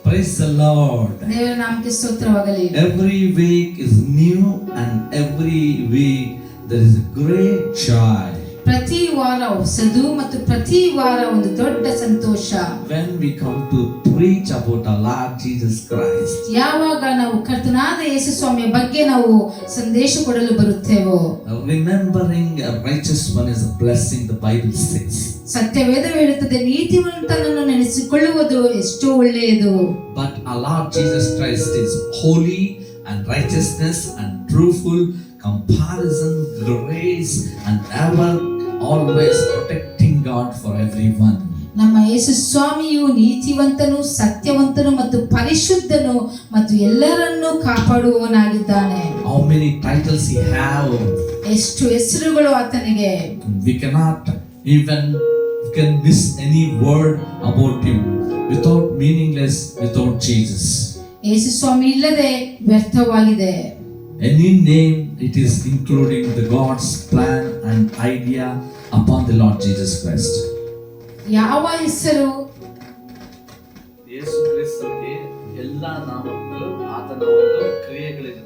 Praise the Lord. ದೇವರ ನಾಮಕ್ಕೆ ಸ್ತೋತ್ರವಾಗಲಿ. Every week is new and every week there is a great joy. ಪ್ರತಿ ವಾರ ಹೊಸದು ಮತ್ತು ಪ್ರತಿ ವಾರ ಒಂದು ದೊಡ್ಡ ಸಂತೋಷ. When we come to preach about our Lord Jesus Christ. ಯಾವಾಗ ನಾವು ಕರ್ತನಾದ ಯೇಸು ಸ್ವಾಮಿಯ ಬಗ್ಗೆ ನಾವು ಸಂದೇಶ ಕೊಡಲು ಬರುತ್ತೇವೋ. Remembering a righteous one is a blessing, the Bible says. ಸತ್ಯವೇದವು ಹೇಳುತ್ತದೆ ನೀತಿವಂತನನ್ನು ನೆನೆಸಿಕೊಳ್ಳುವುದು ಎಷ್ಟೋ ಒಳ್ಳೆಯದು. But our Lord Jesus Christ is holy and righteousness and truthful, comparison, grace and ever always protecting God for everyone. ನಮ್ಮ ಯೇಸು ಸ್ವಾಮಿಯು ನೀತಿವಂತನು, ಸತ್ಯವಂತನು ಮತ್ತು ಪರಿಶುದ್ಧನು ಮತ್ತು ಎಲ್ಲರನ್ನೂ ಕಾಪಾಡುವವನಾಗಿದ್ದಾನೆ. How many titles he have? ಎಷ್ಟು ಹೆಸರುಗಳು ಆತನಿಗೆ. We cannot even can miss any word about him without meaningless without Jesus. ಯೇಸು ಸ್ವಾಮಿ ಇಲ್ಲದೆ ವ್ಯರ್ಥವಾಗಿದೆ. Any name it is including the God's plan and idea upon the Lord Jesus Christ. ಯಾವ ಹೆಸರು ಯೇಸು ಕ್ರಿಸ್ತನಿಗೆ ಎಲ್ಲಾ ನಾಮಗಳು ಆತನ ಒಂದು ಕ್ರಿಯೆಗಳಿರುತ್ತೆ.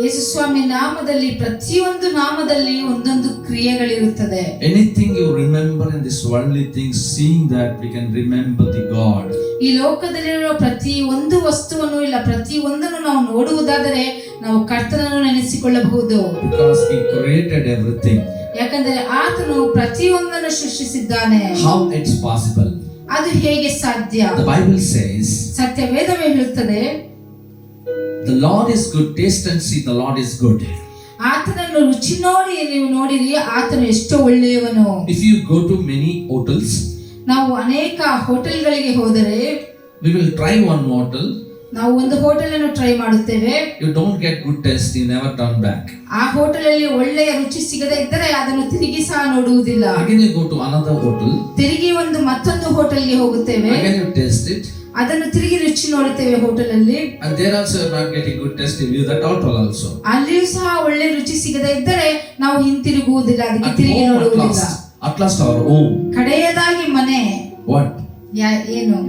ಯೇಸು ಸ್ವಾಮಿ ನಾಮದಲ್ಲಿ ಪ್ರತಿಯೊಂದು ನಾಮದಲ್ಲಿ ಒಂದೊಂದು ಕ್ರಿಯೆಗಳಿರುತ್ತದೆ. Anything you remember in this worldly things, seeing that we can remember the God. ಈ ಲೋಕದಲ್ಲಿರುವ ಪ್ರತಿ ಒಂದು ವಸ್ತುವನ್ನು ಇಲ್ಲ ಪ್ರತಿ ಒಂದನ್ನು ನಾವು ನೋಡುವುದಾದರೆ ನಾವು ಕರ್ತನನ್ನು ನೆನೆಸಿಕೊಳ್ಳಬಹುದು. Because he created everything. ಯಾಕಂದರೆ ಆತನು ಪ್ರತಿಯೊಂದನ್ನು ಸೃಷ್ಟಿಸಿದ್ದಾನೆ. How it's possible? ಅದು ಹೇಗೆ ಸಾಧ್ಯ? The Bible says, ಸತ್ಯವೇದವೇ ಹೇಳುತ್ತದೆ, the Lord is good. Taste and see the Lord is good. ಆತನನ್ನು ರುಚಿ ನೋಡಿ ನೀವು ನೋಡಿರಿ, ಆತನು ಎಷ್ಟು ಒಳ್ಳೆಯವನು. If you go to many hotels, ನಾವು ಅನೇಕ ಹೋಟೆಲ್ಗಳಿಗೆ ಹೋದರೆ, we will try one hotel. ನಾವು ಒಂದು ಹೋಟೆಲ್ ಅನ್ನು ಟ್ರೈ ಮಾಡುತ್ತೇವೆ. You don't get good taste, you never turn back. ಆ ಹೋಟೆಲ್ ಅಲ್ಲಿ ಒಳ್ಳೆಯ ರುಚಿ ಸಿಗದೇ ಇದ್ದರೆ ಅದನ್ನು ತಿರುಗಿ ಸಹ ನೋಡುವುದಿಲ್ಲ. Again you go to another hotel. ತಿರುಗಿ ಮತ್ತೊಂದು ಹೋಟೆಲ್ಗೆ ಹೋಗುತ್ತೇವೆ. Again you taste it. ಅದನ್ನು ತಿರುಗಿ ರುಚಿ ನೋಡುತ್ತೇವೆ ಹೋಟೆಲ್ ಅಲ್ಲಿ. And there also you are not getting good taste, you leave that hotel also. ಅಲ್ಲಿಯೂ ಸಹ ಒಳ್ಳೆ ರುಚಿ ಸಿಗದೇ ಇದ್ದರೆ ನಾವು ಹಿಂತಿರುಗುವುದಿಲ್ಲ, ಅದಕ್ಕೆ ತಿರುಗಿ ನೋಡುವುದಿಲ್ಲ. At last our home. ಕಡೆಯದಾಗಿ ಮನೆ. What? ಏನು?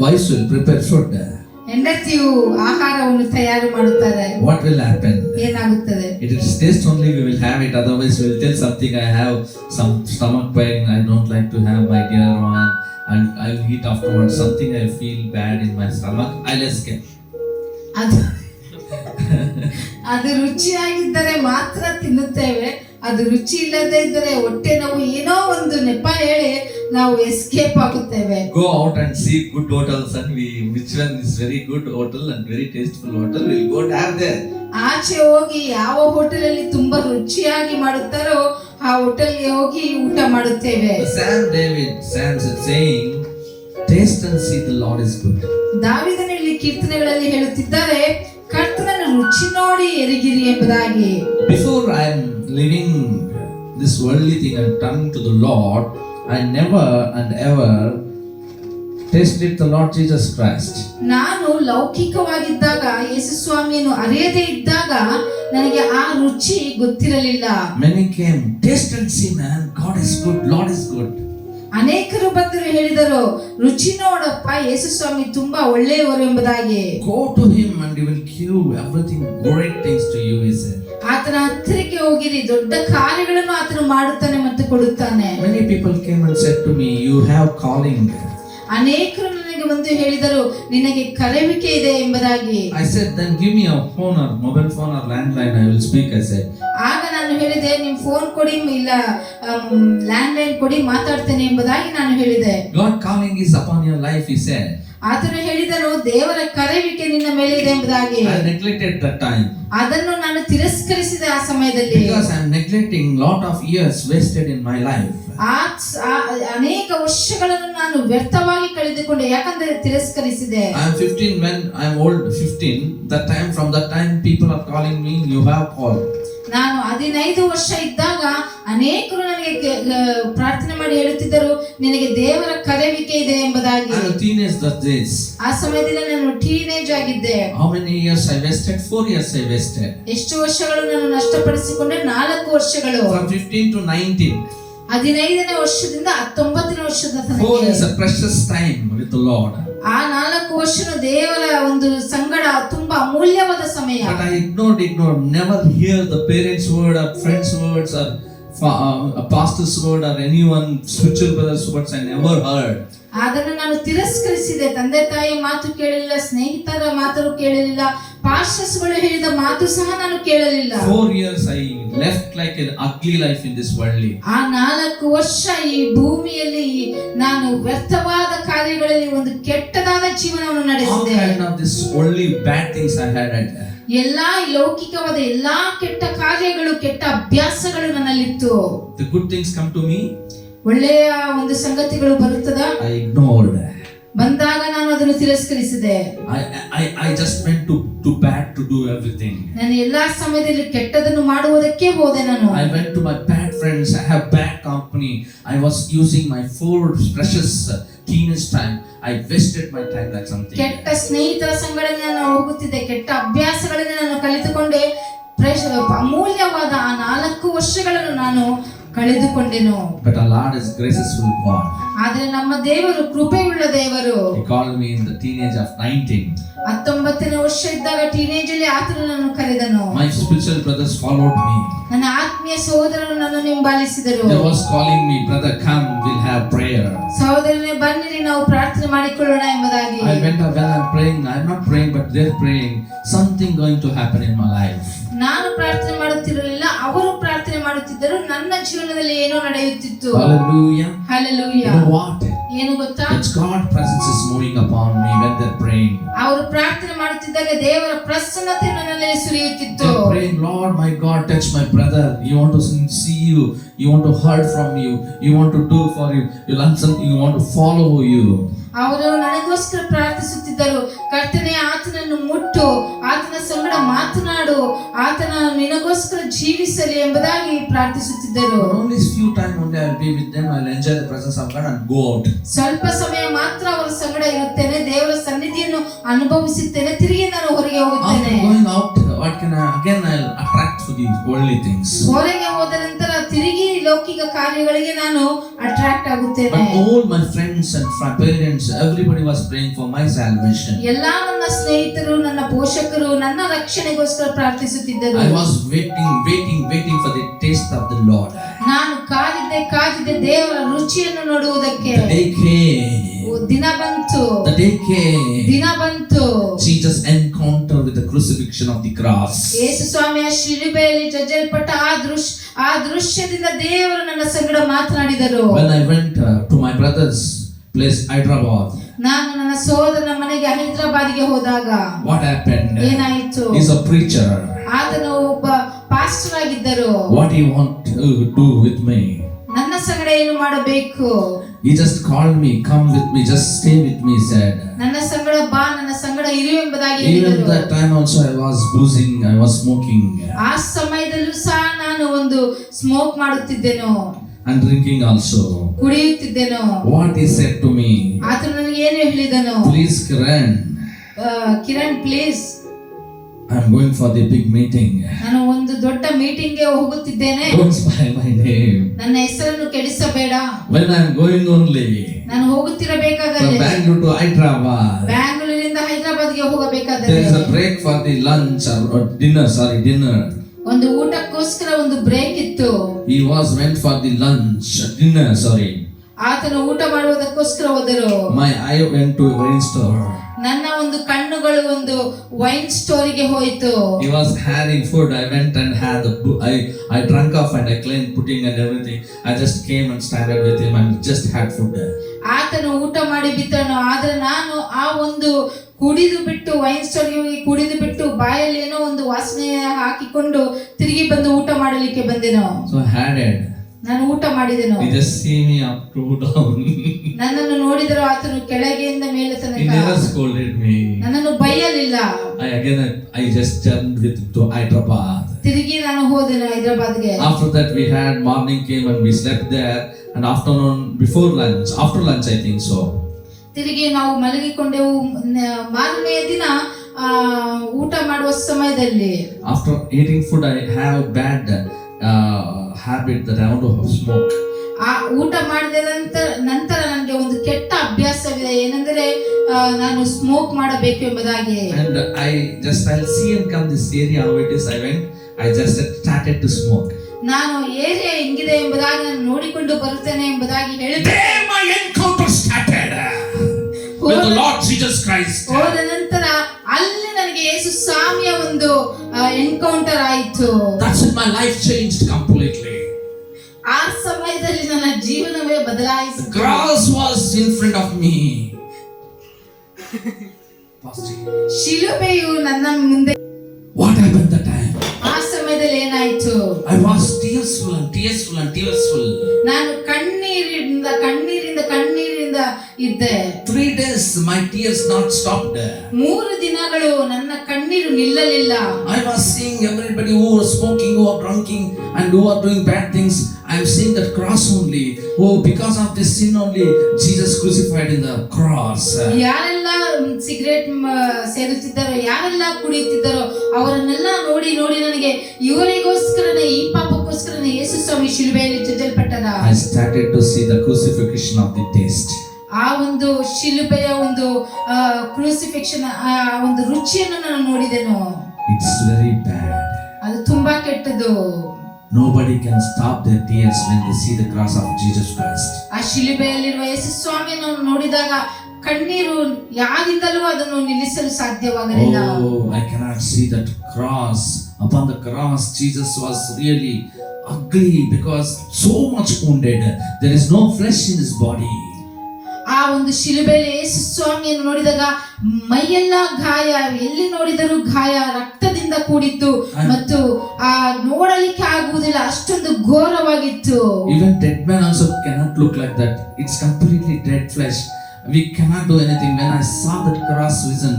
Wives will prepare food. ಹೆಂಡತಿಯು ಆಹಾರವನ್ನು ತಯಾರು ಮಾಡುತ್ತಾರೆ. What will happen? ಏನಾಗುತ್ತದೆ? It is taste only we will have it, otherwise we will tell something, I have some stomach pain, I don't like to have, my dear one, I'll eat afterwards, something I feel bad in my stomach, I'll escape. ಅದು ರುಚಿಯಾಗಿದ್ದರೆ ಮಾತ್ರ ತಿನ್ನುತ್ತೇವೆ, ಅದು ರುಚಿ ಇಲ್ಲದೆ ಇದ್ದರೆ ಹೊಟ್ಟೆ ನಾವು ಏನೋ ಒಂದು ನೆಪ ಹೇಳಿ ನಾವು escape ಆಗುತ್ತೇವೆ. Go out and see good hotels and which one is very good hotel and very tasteful hotel, we'll go and have there. ಆಚೆ ಹೋಗಿ ಯಾವ ಹೋಟೆಲ್ ಅಲ್ಲಿ ತುಂಬಾ ರುಚಿಯಾಗಿ ಮಾಡುತ್ತಾರೋ ಆ ಹೋಟೆಲ್ಗೆ ಹೋಗಿ ಊಟ ಮಾಡುತ್ತೇವೆ. Sam David stands saying, taste and see the Lord is good. ದಾವೀದನು ಇಲ್ಲಿ ಕೀರ್ತನೆಗಳಲ್ಲಿ ಹೇಳುತ್ತಿದ್ದಾರೆ, ಕರ್ತನನ್ನು ರುಚಿ ನೋಡಿ ಎರಿಗಿರಿ ಎಂಬುದಾಗಿ. Before I am living this worldly thing and turning to the Lord, I never and ever tasted the Lord Jesus Christ. ನಾನು ಲೌಕಿಕವಾಗಿದ್ದಾಗ ಯೇಸು ಸ್ವಾಮಿಯನ್ನು ಅರಿಯದೇ ಇದ್ದಾಗ ನನಗೆ ಆ ರುಚಿ ಗೊತ್ತಿರಲಿಲ್ಲ. Many came, taste and see man, God is good, Lord is good. ಅನೇಕರು ಬಂದರು ಹೇಳಿದರು, ರುಚಿ ನೋಡಪ್ಪ ಯೇಸು ಸ್ವಾಮಿ ತುಂಬಾ ಒಳ್ಳೆಯವರು ಎಂಬುದಾಗಿ. Go to him and he will give everything, great things to you, he said. ಆತನ ಹತ್ತಿರಕ್ಕೆ ಹೋಗಿರಿ, ದೊಡ್ಡ ಕಾರ್ಯಗಳನ್ನು ಆತನು ಮಾಡುತ್ತಾನೆ ಮತ್ತು ಕೊಡುತ್ತಾನೆ. Many people came and said to me, you have calling. ಅನೇಕರು ನನಗೆ ಬಂದು ಹೇಳಿದರು, ನಿನಗೆ ಕರೆಯುವಿಕೆ ಇದೆ ಎಂಬುದಾಗಿ. I said, then give me a phone or mobile phone or landline, I will speak, I said. ಆಗ ನಾನು ಹೇಳಿದೆ, ನಿಮ್ ಫೋನ್ ಕೊಡಿ ಇಲ್ಲ ಲ್ಯಾಂಡ್ ಲೈನ್ ಕೊಡಿ, ಮಾತಾಡ್ತೇನೆ ಎಂಬುದಾಗಿ ನಾನು ಹೇಳಿದೆ. God calling is upon your life, he said. ಆತನು ಹೇಳಿದನು, ದೇವರ ಕರೆಯುವಿಕೆ ನಿನ್ನ ಮೇಲೆ ಇದೆ ಎಂಬುದಾಗಿ. I neglected that time. ಅದನ್ನು ನಾನು ತಿರಸ್ಕರಿಸಿದೆ ಆ ಸಮಯದಲ್ಲಿ. Because I am neglecting lot of years wasted in my life. ಅನೇಕ ವರ್ಷಗಳನ್ನು ನಾನು ವ್ಯರ್ಥವಾಗಿ ಕಳೆದುಕೊಂಡೆ, ಯಾಕಂದರೆ ತಿರಸ್ಕರಿಸಿದೆ. I am 15 when I am old, 15. That time, from that time people are calling me, you have called. ನಾನು 15 ವರ್ಷ ಇದ್ದಾಗ ಅನೇಕರು ನನಗೆ ಪ್ರಾರ್ಥನೆ ಮಾಡಿ ಹೇಳುತ್ತಿದ್ದರು, ನಿನಗೆ ದೇವರ ಕರೆಯುವಿಕೆ ಇದೆ ಎಂಬುದಾಗಿ. I was teenage that days. ಆ ಸಮಯದಲ್ಲಿ ನಾನು ಟೀನೇಜ್ ಆಗಿದ್ದೆ. How many years I wasted? 4 years I wasted. ಎಷ್ಟು ವರ್ಷಗಳು ನಾನು ನಷ್ಟಪಡಿಸಿಕೊಂಡೆ? 4 ವರ್ಷಗಳು. From 15 to 19. 15ನೇ ವರ್ಷದಿಂದ 19ನೇ ವರ್ಷದ ತನಕ. 4 is a precious time with the Lord. ಆ 4 ವರ್ಷನು ದೇವರ ಒಂದು ಸಂಗಡ ತುಂಬಾ ಅಮೂಲ್ಯವಾದ ಸಮಯ. But I ignored, never hear the parents' word or friends' words or a pastor's word or anyone spiritual brother's words. I never heard. ಅದನ್ನು ನಾನು ತಿರಸ್ಕರಿಸಿದೆ. ತಂದೆ ತಾಯಿ ಮಾತು ಕೇಳಲಿಲ್ಲ, ಸ್ನೇಹಿತರ ಮಾತು ಕೇಳಲಿಲ್ಲ, ಪಾಸ್ಟರ್ಸ್ಗಳು ಹೇಳಿದ ಮಾತು ಸಹ ನಾನು ಕೇಳಲಿಲ್ಲ. 4 years I left like an ugly life in this world. ಆ 4 ವರ್ಷ ಈ ಭೂಮಿಯಲ್ಲಿ ನಾನು ವ್ಯರ್ಥವಾದ ಕಾರ್ಯಗಳಲ್ಲಿ ಒಂದು ಕೆಟ್ಟದಾದ ಜೀವನವನ್ನು ನಡೆಸಿದೆ. All kind of this only bad things I had. ಎಲ್ಲಾ ಲೌಕಿಕವಾದ ಎಲ್ಲಾ ಕೆಟ್ಟ ಕಾರ್ಯಗಳು, ಕೆಟ್ಟ ಅಭ್ಯಾಸಗಳು ನನ್ನಲ್ಲಿತ್ತು. The good things come to me. ಒಳ್ಳೆಯ ಒಂದು ಸಂಗತಿಗಳು ಬರುತ್ತದ, I ignored. ಬಂದಾಗ ನಾನು ಅದನ್ನು ತಿರಸ್ಕರಿಸಿದೆ. I just went to bad to do everything. ನಾನು ಎಲ್ಲಾ ಸಮಯದಲ್ಲಿ ಕೆಟ್ಟದನ್ನು ಮಾಡುವುದಕ್ಕೆ ಹೋದೆ. ನಾನು I went to my bad friends. I have bad company. I was using my 4 precious teenage time. I wasted my time like something. ಕೆಟ್ಟ ಸ್ನೇಹಿತರ ಸಂಗಡ ನಾನು ಹೋಗುತ್ತಿದ್ದೆ, ಕೆಟ್ಟ ಅಭ್ಯಾಸಗಳನ್ನು ನಾನು ಕಲಿತುಕೊಂಡೆ. ಅಮೂಲ್ಯವಾದ ಆ 4 ವರ್ಷಗಳನ್ನು ನಾನು ಕಳೆದುಕೊಂಡೆನು. But our Lord is graceful God. ಆದರೆ ನಮ್ಮ ದೇವರು ಕೃಪೆಯುಳ್ಳ ದೇವರು. He called me in the teenage of 19. 19ನೇ ವರ್ಷ ಇದ್ದಾಗ ಟೀನೇಜ್ ಅಲ್ಲಿ ಆತನು ನನ್ನನ್ನು ಕರೆದನು. My spiritual brothers followed me. ನನ್ನ ಆತ್ಮೀಯ ಸಹೋದರರು ನನ್ನನ್ನು ಹಿಂಬಾಲಿಸಿದರು. They was calling me, brother, come, we'll have prayer. ಸಹೋದರನೇ ಬನ್ನಿರಿ, ನಾವು ಪ್ರಾರ್ಥನೆ ಮಾಡಿಕೊಳ್ಳೋಣ ಎಂಬುದಾಗಿ. I went up when I'm praying. I'm not praying, but they're praying. Something going to happen in my life. ನಾನು ಪ್ರಾರ್ಥನೆ ಮಾಡುತ್ತಿರಲಿಲ್ಲ, ಅವರು ಪ್ರಾರ್ಥನೆ ಮಾಡುತ್ತಿದ್ದರು. ನನ್ನ ಜೀವನದಲ್ಲಿ ಏನೋ ನಡೆಯುತ್ತಿತ್ತು. Hallelujah. Hallelujah. You know what? ಏನು ಗೊತ್ತಾ? It's God's presence is moving upon me when they're praying. ಅವರು ಪ್ರಾರ್ಥನೆ ಮಾಡುತ್ತಿದ್ದಾಗ ದೇವರ ಪ್ರಸನ್ನತೆ ನನ್ನ ಮೇಲೆ ಸುರಿಯುತ್ತಿತ್ತು. They're praying, Lord, my God, touch my brother. You want to see you. You want to hear from you. You want to do for you. You learn something. You want to follow you. ಅವರು ನನಗೋಸ್ಕರ ಪ್ರಾರ್ಥಿಸುತ್ತಿದ್ದರು. ಕರ್ತನೇ, ಆತನನ್ನು ಮುಟ್ಟು, ಆತನ ಸಂಗಡ ಮಾತನಾಡು, ಆತನ ನಿನಗೋಸ್ಕರ ಜೀವಿಸಲಿ ಎಂಬುದಾಗಿ ಪ್ರಾರ್ಥಿಸುತ್ತಿದ್ದರು. Only few time only I'll be with them. I'll enjoy the presence of God and go out. ಸ್ವಲ್ಪ ಸಮಯ ಮಾತ್ರ ಅವರ ಸಂಗಡ ಇರುತ್ತೇನೆ, ದೇವರ ಸನ್ನಿಧಿಯನ್ನು ಅನುಭವಿಸುತ್ತೇನೆ, ತಿರುಗಿ ನಾನು ಹೊರಗೆ ಹೋಗುತ್ತೇನೆ. After going out, what can I'll attract to these worldly things. ಹೊರಗೆ ಹೋದ ನಂತರ ತಿರುಗಿ ಲೌಕಿಕ ಕಾರ್ಯಗಳಿಗೆ ನಾನು attract ಆಗುತ್ತೇನೆ. But all my friends and my parents, everybody was praying for my salvation. ಎಲ್ಲಾ ನನ್ನ ಸ್ನೇಹಿತರು, ನನ್ನ ಪೋಷಕರು ನನ್ನ ರಕ್ಷಣೆಗೋಸ್ಕರ ಪ್ರಾರ್ಥಿಸುತ್ತಿದ್ದರು. I was waiting for the taste of the Lord. ನಾನು ಕಾದಿದ್ದೆ ದೇವರ ರುಚಿಯನ್ನು ನೋಡುವುದಕ್ಕೆ. The day came. ದಿನ ಬಂತು. The day came. ದಿನ ಬಂತು. Jesus encounter with the crucifixion of the cross. ಯೇಸು ಸ್ವಾಮಿಯ ಶಿಲುಬೆಯಲ್ಲಿ ಜಜ್ಜಲ್ಪಟ್ಟ ಆ ದೃಶ್ಯದಿಂದ ದೇವರು ನನ್ನ ಸಂಗಡ ಮಾತನಾಡಿದರು. When I went to my brother's place, Hyderabad, ನಾನು ನನ್ನ ಸಹೋದರನ ಮನೆಗೆ ಹೈದರಾಬಾದ್ಗೆ ಹೋದಾಗ what happened? ಏನಾಯಿತು? He's a preacher. ಆತನು ಒಬ್ಬ ಪಾಸ್ಟರ್ ಆಗಿದ್ದರು. What he want to do with me? ನನ್ನ ಸಂಗಡ ಏನು ಮಾಡಬೇಕು? He just called me, come with me, just stay with me, he said. ನನ್ನ ಸಂಗಡ ಬಾ, ನನ್ನ ಸಂಗಡ ಇರು ಎಂಬುದಾಗಿ Even ಹೇಳಿದರು. that time also I was boozing, I was smoking. ಆ ಸಮಯದಲ್ಲೂ ಸಹ ನಾನು ಒಂದು ಸ್ಮೋಕ್ ಮಾಡುತ್ತಿದ್ದೆನು And drinking also. ಕುಡಿಯುತ್ತಿದ್ದೆನು. What he said to me? ಆತನು ನನಗೆ ಏನು ಹೇಳಿದನು? Please, Kiran please, I'm going for the big meeting. ನಾನು ಒಂದು ದೊಡ್ಡ ಮೀಟಿಂಗ್ಗೆ ಹೋಗುತ್ತಿದ್ದೇನೆ. Don't spoil my name. ನನ್ನ ಹೆಸರನ್ನು ಕೆಡಿಸಬೇಡ. When I'm going only ನಾನು ಹೋಗುತ್ತಿರಬೇಕಾದರೆ from Bangalore to Hyderabad, ಬ್ಯಾಂಗ್ಳೂರಿನಿಂದ ಹೈದರಾಬಾದ್ಗೆ ಹೋಗಬೇಕಾದರೆ there is a break for the lunch or dinner. ಒಂದು ಊಟಕ್ಕೋಸ್ಕರ ಒಂದು ಬ್ರೇಕ್ ಇತ್ತು. He went for the dinner. ಆತನು ಊಟ ಮಾಡುವುದಕ್ಕೋಸ್ಕರ ಹೋದರು. My eye went to a wine store. ನನ್ನ ಒಂದು ಕಣ್ಣುಗಳು ಒಂದು ವೈನ್ ಸ್ಟೋರಿಗೆ ಹೋಯಿತು. He was having food. I went and had I drank off and I cleaned pudding and everything. I just came and started with him and just had food. ಆತನು ಊಟ ಮಾಡಿ ಬಿಟ್ಟನು. ಆದ್ರೆ ನಾನು ಆ ಒಂದು ಕುಡಿದು ಬಿಟ್ಟು ವೈನ್ ಸ್ಟೋರ್ಗೆ ಹೋಗಿ ಕುಡಿದು ಬಿಟ್ಟು ಬಾಯಲ್ಲಿ ಏನೋ ಒಂದು ವಾಸನೆ ಹಾಕಿಕೊಂಡು ತಿರುಗಿ ಬಂದು ಊಟ ಮಾಡಲಿಕ್ಕೆ ಬಂದೆನು. So I had it. ನಾನು ಊಟ ಮಾಡಿದೆನು. He just see me up to down. ನನ್ನನ್ನು ನೋಡಿದರು ಆತನು ಕೆಳಗೆಯಿಂದ ಮೇಲೆ He ತನಕ. never scolded me. ನನ್ನನ್ನು ಬೈಯಲಿಲ್ಲ. I just journeyed with him to Hyderabad. ತಿರುಗಿ ನಾನು ಹೋದೆನು ಹೈದರಾಬಾದ್ಗೆ. After that we had morning came and we slept there, and afternoon after lunch I think so. ತಿರುಗಿ ನಾವು ಮಲಗಿಕೊಂಡೆವು. ಮಾರನೆಯ ದಿನ ಊಟ ಮಾಡುವ ಸಮಯದಲ್ಲಿ After eating food I have bad habit that I want to smoke. ಊಟ ಮಾಡಿದ ನಂತರ ನನಗೆ ಒಂದು ಕೆಟ್ಟ ಅಭ್ಯಾಸವಿದೆ, ಏನೆಂದರೆ ನಾನು ಸ್ಮೋಕ್ ಮಾಡಬೇಕು ಎಂಬುದಾಗಿ. And I'll see and come this area how it is. I just started to smoke. ನಾನು ಏರಿಯಾ ಹೆಂಗಿದೆ ಎಂಬುದಾಗಿ ನಾನು ನೋಡಿಕೊಂಡು ಬರುತ್ತೇನೆ ಎಂಬುದಾಗಿ ಹೇಳಿದೆ. There my encounter started with the Lord Jesus Christ. ಹೋದ ನಂತರ ಅಲ್ಲಿ ನನಗೆ ಯೇಸು ಸ್ವಾಮಿಯ ಒಂದು ಎನ್ಕೌಂಟರ್ ಆಯಿತು. That's when my life changed completely. ಆ ಸಮಯದಲ್ಲಿ ನನ್ನ ಜೀವನವೇ ಬದಲಾಯಿಸಿತು. The cross was in front of me. ಶಿಲುಬೆಯು ನನ್ನ ಮುಂದೆ. What happened that time? ಆ ಸಮಯದಲ್ಲಿ ಏನಾಯಿತು? I was tearful. ನಾನು ಕಣ್ಣೀರಿಂದ ಇದ್ದೆ. 3 days my tears not stopped. 3 ದಿನಗಳು ನನ್ನ ಕಣ್ಣೀರು ನಿಲ್ಲಲಿಲ್ಲ. I was seeing everybody who was smoking, who are drinking, and who are doing bad things. I am seeing that cross only. Oh, because of this sin only, Jesus crucified in the cross. ಯಾರೆಲ್ಲ cigarette ಸೇದುತ್ತಿದ್ದಾರೋ, ಯಾರೆಲ್ಲ ಕುಡಿಯುತ್ತಿದ್ದಾರೋ ಅವರನ್ನೆಲ್ಲ ನೋಡಿ ನನಗೆ ಇವರಿಗೋಸ್ಕರನೇ, ಈ ಪಾಪಕ್ಕೋಸ್ಕರನೇ ಯೇಸು ಸ್ವಾಮಿ ಶಿಲುಬೆಯಲ್ಲಿ ಜಜ್ಜಲ್ಪಟ್ಟರ. I started to see the crucifixion of the taste. ಆ ಒಂದು ಶಿಲುಬೆಯ ಒಂದು ಕ್ರೂಸಿಫಿಕ್ಷನ್, ಆ ಒಂದು ರುಚಿಯನ್ನು ನಾನು ನೋಡಿದೆನು. It's very bad. ಅದು ತುಂಬಾ ಕೆಟ್ಟದು. Nobody can stop their tears when they see the cross of Jesus Christ. ಆ ಶಿಲುಬೆಯಲ್ಲಿರುವ ಯೇಸು ಸ್ವಾಮಿಯನ್ನು ನೋಡಿದಾಗ ಕಣ್ಣೀರು ಯಾರಿಂದಲೂ ಅದನ್ನು ನಿಲ್ಲಿಸಲು ಸಾಧ್ಯವಾಗಲಿಲ್ಲ. Oh, I cannot see that cross. Upon the cross, Jesus was really ugly because so much wounded. There is no flesh in his body. ಆ ಒಂದು ಶಿಲುಬೆಯಲ್ಲಿ ಯೇಸು ಸ್ವಾಮಿಯನ್ನು ನೋಡಿದಾಗ ಮೈಯೆಲ್ಲ ಗಾಯ, ಎಲ್ಲಿ ನೋಡಿದರೂ ಗಾಯ, ರಕ್ತದಿಂದ ಕೂಡಿತ್ತು ಮತ್ತು ಆ ನೋಡಲಿಕ್ಕೆ ಆಗುವುದಿಲ್ಲ, ಅಷ್ಟೊಂದು ಘೋರವಾಗಿತ್ತು. Even dead man also cannot look like that. It's completely dead flesh. We cannot do anything. When I saw that cross vision,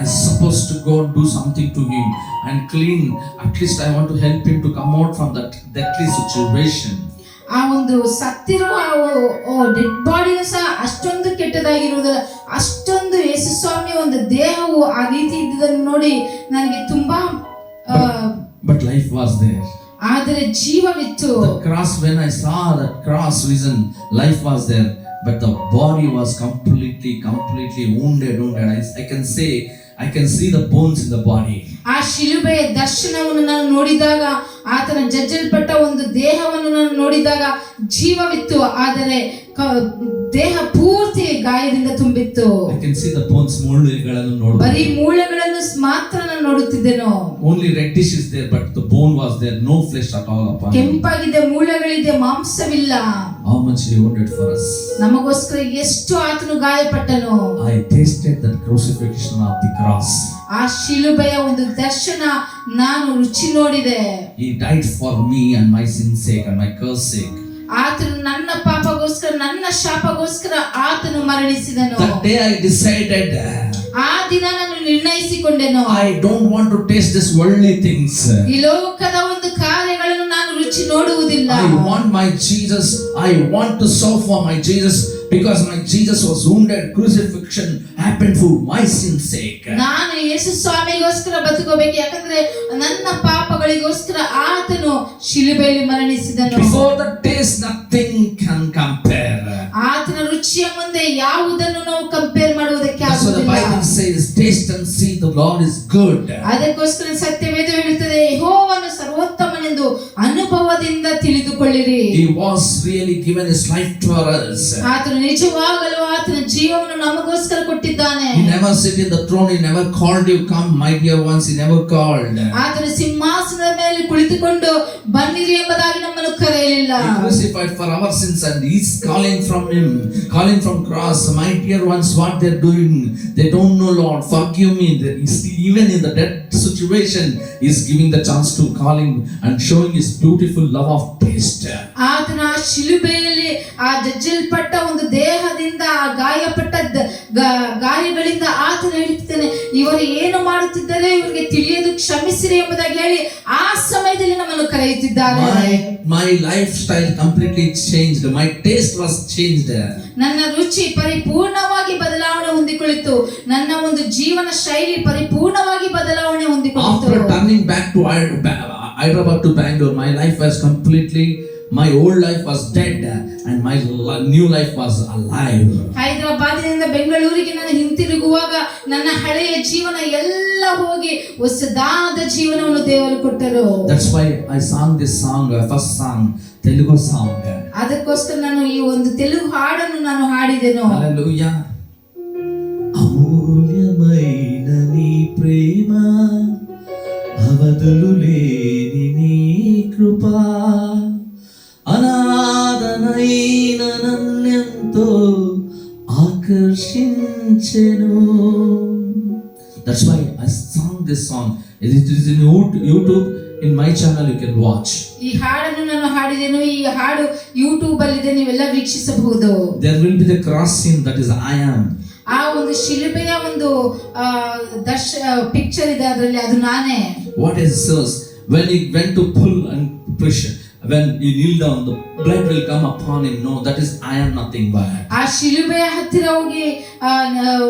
I supposed to go and do something to him and clean. At least I want to help him to come out from that deadly situation. ಆ ಒಂದು ಸತ್ತಿರುವ dead ಬಾಡಿನೂ ಸಹ ಅಷ್ಟೊಂದು ಕೆಟ್ಟದಾಗಿರುವುದಿಲ್ಲ, ಅಷ್ಟೊಂದು ಯೇಸು ಸ್ವಾಮಿಯ ಒಂದು ದೇಹವು ಆ ರೀತಿ ಇದ್ದುದನ್ನು ನೋಡಿ ನನಗೆ ತುಂಬಾ but life was there. ಆದರೆ ಜೀವವಿತ್ತು. The cross, when I saw that cross vision, life was there, but the body was completely wounded. I can see the bones in the body. ಆ ಶಿಲುಬೆಯ ದರ್ಶನವನ್ನು ನಾನು ನೋಡಿದಾಗ, ಆತನ ಜಜ್ಜಲ್ಪಟ್ಟ ಒಂದು ದೇಹವನ್ನು ನಾನು ನೋಡಿದಾಗ ಜೀವವಿತ್ತು, ಆದರೆ ದೇಹ ಪೂರ್ತಿ ಗಾಯದಿಂದ ತುಂಬಿತ್ತು. I can see the bones, ಮೂಳೆಗಳನ್ನು ನೋಡಬಹುದು. ಬರೀ ಮೂಳೆಗಳನ್ನು ಮಾತ್ರ ನಾನು ನೋಡುತ್ತಿದ್ದೆನು. Only reddish is there, but the bone was there, no flesh at all upon it. ಕೆಂಪಾಗಿದೆ, ಮೂಳೆಗಳಿದೆ, ಮಾಂಸವಿಲ್ಲ. How much he wounded for us. ನಮಗೋಸ್ಕರ ಎಷ್ಟು ಆತನು ಗಾಯಪಟ್ಟನು. I tasted that crucifixion of the cross. ಆ ಶಿಲುಬೆಯ ಒಂದು ದರ್ಶನ ನಾನು ರುಚಿ ನೋಡಿದೆ. He died for me and my sin's sake and my curse sake. ಆತನು ನನ್ನ ಪಾಪಗೋಸ್ಕರ, ನನ್ನ ಶಾಪಗೋಸ್ಕರ ಆತನು ಮರಣಿಸಿದನು. That day I decided, ಆ ದಿನ ನಾನು ನಿರ್ಣಯಿಸಿಕೊಂಡೆನು, I don't want to taste this worldly things. ಈ ಲೋಕದ ಒಂದು ಕಾರ್ಯಗಳನ್ನು ನಾನು ರುಚಿ ನೋಡುವುದಿಲ್ಲ. I want my Jesus. I want to serve for my Jesus, because my Jesus was wounded. Crucifixion happened for my sin's sake. ನಾನು ಯೇಸು ಸ್ವಾಮಿಗೋಸ್ಕರ ಬದುಕಬೇಕು, ಯಾಕಂದ್ರೆ ನನ್ನ ಪಾಪಗಳಿಗೋಸ್ಕರ ಆತನು ಶಿಲುಬೆಯಲ್ಲಿ ಮರಣಿಸಿದನು. Before the taste, nothing can compare. ಆತನ ರುಚಿಯ ಮುಂದೆ ಯಾವುದನ್ನು ನಾವು ಕಂಪೇರ್ ಮಾಡುವುದಕ್ಕೆ So the Bible says, taste and see the Lord is good. ಅದಕ್ಕೋಸ್ಕರ ಸತ್ಯವೇದ ಹೇಳುತ್ತದೆ, ಯೆಹೋವನು ಸರ್ವೋತ್ತಮನೆಂದು ಅನುಭವದಿಂದ ತಿಳಿದುಕೊಳ್ಳಿರಿ. He was really given his life for us. ಆತನು ನಿಜವಾಗಲೂ ಆತನ ಜೀವವನ್ನು ನಮಗೋಸ್ಕರ ಕೊಟ್ಟಿದ್ದಾನೆ. He never sit in the throne. He never called you, come my dear ones. He never called. ಆತನು ಸಿಂಹಾಸನದ ಮೇಲೆ ಕುಳಿತುಕೊಂಡು ಬನ್ನಿರಿ ಎಂಬುದಾಗಿ ನಮ್ಮನ್ನು ಕರೆಯಲಿಲ್ಲ. He crucified for our sins and he's calling from him, calling from cross. My dear ones, what they're doing, they don't know, Lord, forgive me. Even in the dead situation, he's giving the chance to calling and showing his beautiful love of taste. ಆತನ ಶಿಲುಬೆಯಲ್ಲಿ ಆ ಜಜ್ಜಲ್ಪಟ್ಟ ಒಂದು ದೇಹದಿಂದ, ಗಾಯಪಟ್ಟ ಗಾಯಗಳಿಂದ ಆತನು ಹೇಳುತ್ತಾನೆ, ಇವರು ಏನು ಮಾಡುತ್ತಿದ್ದಾರೆ ಇವರಿಗೆ ತಿಳಿಯದು, ಕ್ಷಮಿಸಿರಿ ಎಂಬುದಾಗಿ ಹೇಳಿ ಆ ಸಮಯದಲ್ಲಿ ನಮ್ಮನ್ನು ಕರೆಯುತ್ತಿದ್ದಾರೆ. My lifestyle completely changed. My taste was changed. ನನ್ನ ರುಚಿ ಪರಿಪೂರ್ಣವಾಗಿ ಬದಲಾವಣೆ ಹೊಂದಿಕೊಳ್ಳಿತು. ನನ್ನ ಒಂದು ಜೀವನ ಶೈಲಿ ಪರಿಪೂರ್ಣವಾಗಿ ಬದಲಾವಣೆ ಹೊಂದಿಕೊಂಡಿತು. After turning back to Hyderabad to Bangalore, my life was completely my old life was dead and my new life was alive. ಹೈದರಾಬಾದಿನಿಂದ ಬೆಂಗಳೂರಿಗೆ ನಾನು ಹಿಂತಿರುಗುವಾಗ ನನ್ನ ಹಳೆಯ ಜೀವನ ಎಲ್ಲ ಹೋಗಿ ಹೊಸದಾದ ಜೀವನವನ್ನು ದೇವರು ಕೊಟ್ಟರು. That's why I sang this song, first song, Telugu song. ಅದಕ್ಕೋಸ್ಕರ ನಾನು ಈ ಒಂದು ತೆಲುಗು ಹಾಡನ್ನು ನಾನು ಹಾಡಿದೆನು. Hallelujah. అమూల్యమైన నీ ప్రేమ అవధులు లేని నీ కృప అనాథనైన నన్నెంతో ఆకర్షించెను. That's why I sang this song. It is in YouTube. In my channel you can watch. ಈ ಹಾಡನ್ನು ನಾನು ಹಾಡಿದೆನು. ಈ ಹಾಡು ಯೂಟ್ಯೂಬ್ ಅಲ್ಲಿ ಇದೆ, ನೀವೆಲ್ಲ ವೀಕ್ಷಿಸಬಹುದು. There will be the cross scene, that is I am. ಆ ಒಂದು ಶಿಲುಬೆಯ ಒಂದು ಪಿಕ್ಚರ್ ಇದೆ, ಅದರಲ್ಲಿ ಅದು ನಾನೇ. What is this? When he went to pull and push, when he kneel down, the blood will come upon him. No, that is I am nothing but. ಆ ಶಿಲುಬೆಯ ಹತ್ತಿರ ಹೋಗಿ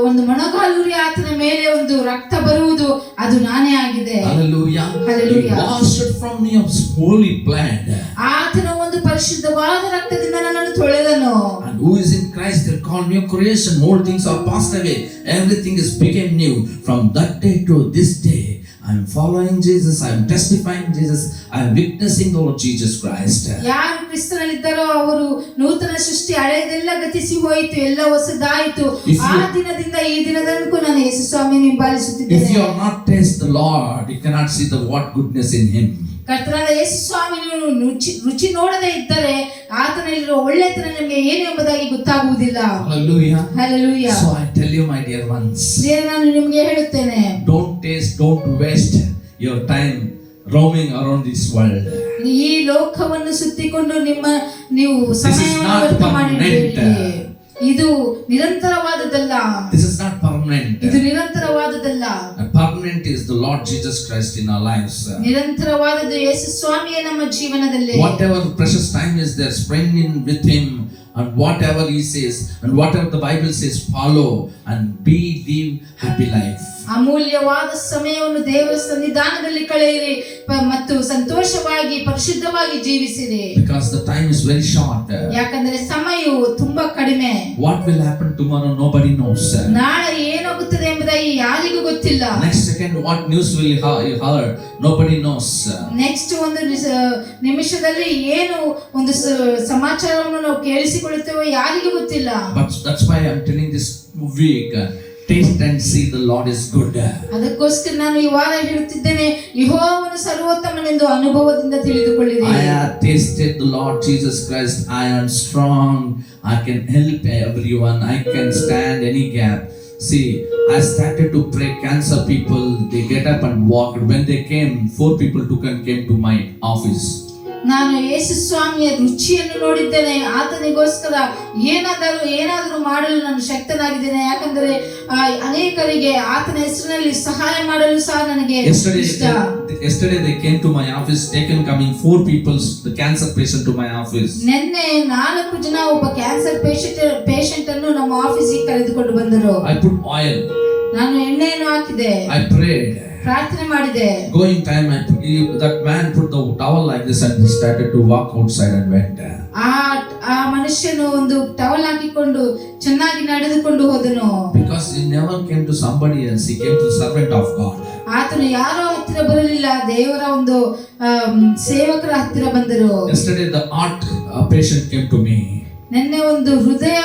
ಒಂದು ಮೊಣಕಾಲೂರಿ ಆತನ ಮೇಲೆ ಒಂದು ರಕ್ತ ಬರುವುದು, ಅದು ನಾನೇ ಆಗಿದೆ. Hallelujah. Hallelujah. He washed from me of holy blood. ಆತನ ಒಂದು ಪರಿಶುದ್ಧವಾದ ರಕ್ತದಿಂದ ನನ್ನನ್ನು ತೊಳೆದನು. And who is in Christ, they call new creation. Old things are passed away. Everything is became new. From that day to this day, I am following Jesus. I am testifying Jesus. I am witnessing the Lord Jesus Christ. ಯಾರು ಕ್ರಿಸ್ತನಲ್ಲಿದ್ದಾರೋ ಅವರು ನೂತನ ಸೃಷ್ಟಿ, ಹಳೆಯದೆಲ್ಲ ಗತಿಸಿ ಹೋಯಿತು, ಎಲ್ಲ ಹೊಸದಾಯಿತು. ಆ ದಿನದಿಂದ ಈ ದಿನದವರೆಗೂ ನಾನು ಯೇಸು ಸ್ವಾಮಿಯನ್ನು ಹಿಂಬಾಲಿಸುತ್ತಿದ್ದೇನೆ. If you are not taste the Lord, you cannot see the what goodness in Him. ಕರ್ತನಾದ ಯೇಸು ಸ್ವಾಮಿಯನ್ನು ರುಚಿ ನೋಡದೇ ಇದ್ದರೆ ಆತನಲ್ಲಿರುವ ಒಳ್ಳೆತನ ನಿಮಗೆ ಏನು ಎಂಬುದಾಗಿ ಗೊತ್ತಾಗುವುದಿಲ್ಲ. Hallelujah. Hallelujah. So I tell you, my dear ones, ನಾನು ನಿಮಗೆ ಹೇಳುತ್ತೇನೆ, don't waste your time roaming around this world. ಈ ಲೋಕವನ್ನು ಸುತ್ತಿಕೊಂಡು ನೀವು ಸಮಯವನ್ನು ವ್ಯರ್ಥ ಮಾಡಿದ್ದೀರಿ. ಇದು ನಿರಂತರವಾದದ್ದಲ್ಲ. This is not permanent. ಇದು ನಿರಂತರವಾದದ್ದಲ್ಲ. Permanent is the Lord Jesus Christ in our lives. ನಿರಂತರವಾದದ್ದು ಯೇಸು ಸ್ವಾಮಿಯೇ ನಮ್ಮ ಜೀವನದಲ್ಲಿ. Whatever precious time is there, spend in with Him, and whatever He says and whatever the Bible says, follow and live happy life. ಅಮೂಲ್ಯವಾದ ಸಮಯವನ್ನು ದೇವರ ಸನ್ನಿಧಾನದಲ್ಲಿ ಕಳೆಯಿರಿ ಮತ್ತು ಸಂತೋಷವಾಗಿ ಪರಿಶುದ್ಧವಾಗಿ ಜೀವಿಸಿರಿ. Because the time is very short. ಯಾಕಂದ್ರೆ ಸಮಯವು ತುಂಬಾ ಕಡಿಮೆ. What will happen tomorrow, nobody knows. ನಾಳೆ ಏನಾಗುತ್ತದೆ ಎಂಬುದಾಗಿ ಯಾರಿಗೂ ಗೊತ್ತಿಲ್ಲ. Next second what news will you hear, nobody knows. Next ಒಂದು ನಿಮಿಷದಲ್ಲಿ ಏನು ಒಂದು ಸಮಾಚಾರವನ್ನು ನಾವು ಕೇಳಿಸಿಕೊಳ್ಳುತ್ತೇವೆ ಯಾರಿಗೂ ಗೊತ್ತಿಲ್ಲ. But that's why I'm telling this week, taste and see the Lord is good. ಅದಕ್ಕೋಸ್ಕರ ನಾನು ಈ ವಾರ ಹೇಳುತ್ತಿದ್ದೇನೆ, ಯೆಹೋವನು ಸರ್ವೋತ್ತಮನೆಂದು ಅನುಭವದಿಂದ ತಿಳಿದುಕೊಳ್ಳಿರಿ. I have tasted the Lord Jesus Christ. I am strong. I can help everyone. I can stand any gap. See, I started to pray cancer people. They get up and walk. When they came, 4 people came to my office. ನಾನು ಯೇಸು ಸ್ವಾಮಿಯ ರುಚಿಯನ್ನು ನೋಡಿದ್ದೇನೆ. ಆತನಿಗೋಸ್ಕರ ಏನಾದರೂ ಮಾಡಲು ನಾನು ಶಕ್ತನಾಗಿದ್ದೇನೆ. ಯಾಕಂದರೆ ಅನೇಕರಿಗೆ ಆತನ ಹೆಸರಿನಲ್ಲಿ ಸಹಾಯ ಮಾಡಲು ಸಹ ನನಗೆ ಇಷ್ಟ. Yesterday they came to my office, coming 4 people, the cancer patient to my office. ನಿನ್ನೆ 4 ಜನ ಒಬ್ಬ ಕ್ಯಾನ್ಸರ್ ಪೇಷಂಟ್ ಅನ್ನು ನಮ್ಮ ಆಫೀಸಿಗೆ ಕರೆದುಕೊಂಡು ಬಂದರು. I put oil. ನಾನು ಎಣ್ಣೆಯನ್ನು ಹಾಕಿದೆ. I prayed. ಪ್ರಾರ್ಥನೆ ಮಾಡಿದೆ. Going time, that man put the towel like this and he started to walk outside and went. ಆ ಮನುಷ್ಯನು ಒಂದು ಟವಲ್ ಹಾಕಿಕೊಂಡು ಚೆನ್ನಾಗಿ ನಡೆದುಕೊಂಡು ಹೋದನು. Because he never came to somebody else, he came to the servant of God. ಆತನು ಯಾರೋ ಹತ್ತಿರ ಬರಲಿಲ್ಲ, ದೇವರ ಒಂದು ಸೇವಕರ ಹತ್ತಿರ ಬಂದರು. Yesterday the heart patient came to me. ನಿನ್ನೆ ಒಂದು ಹೃದಯ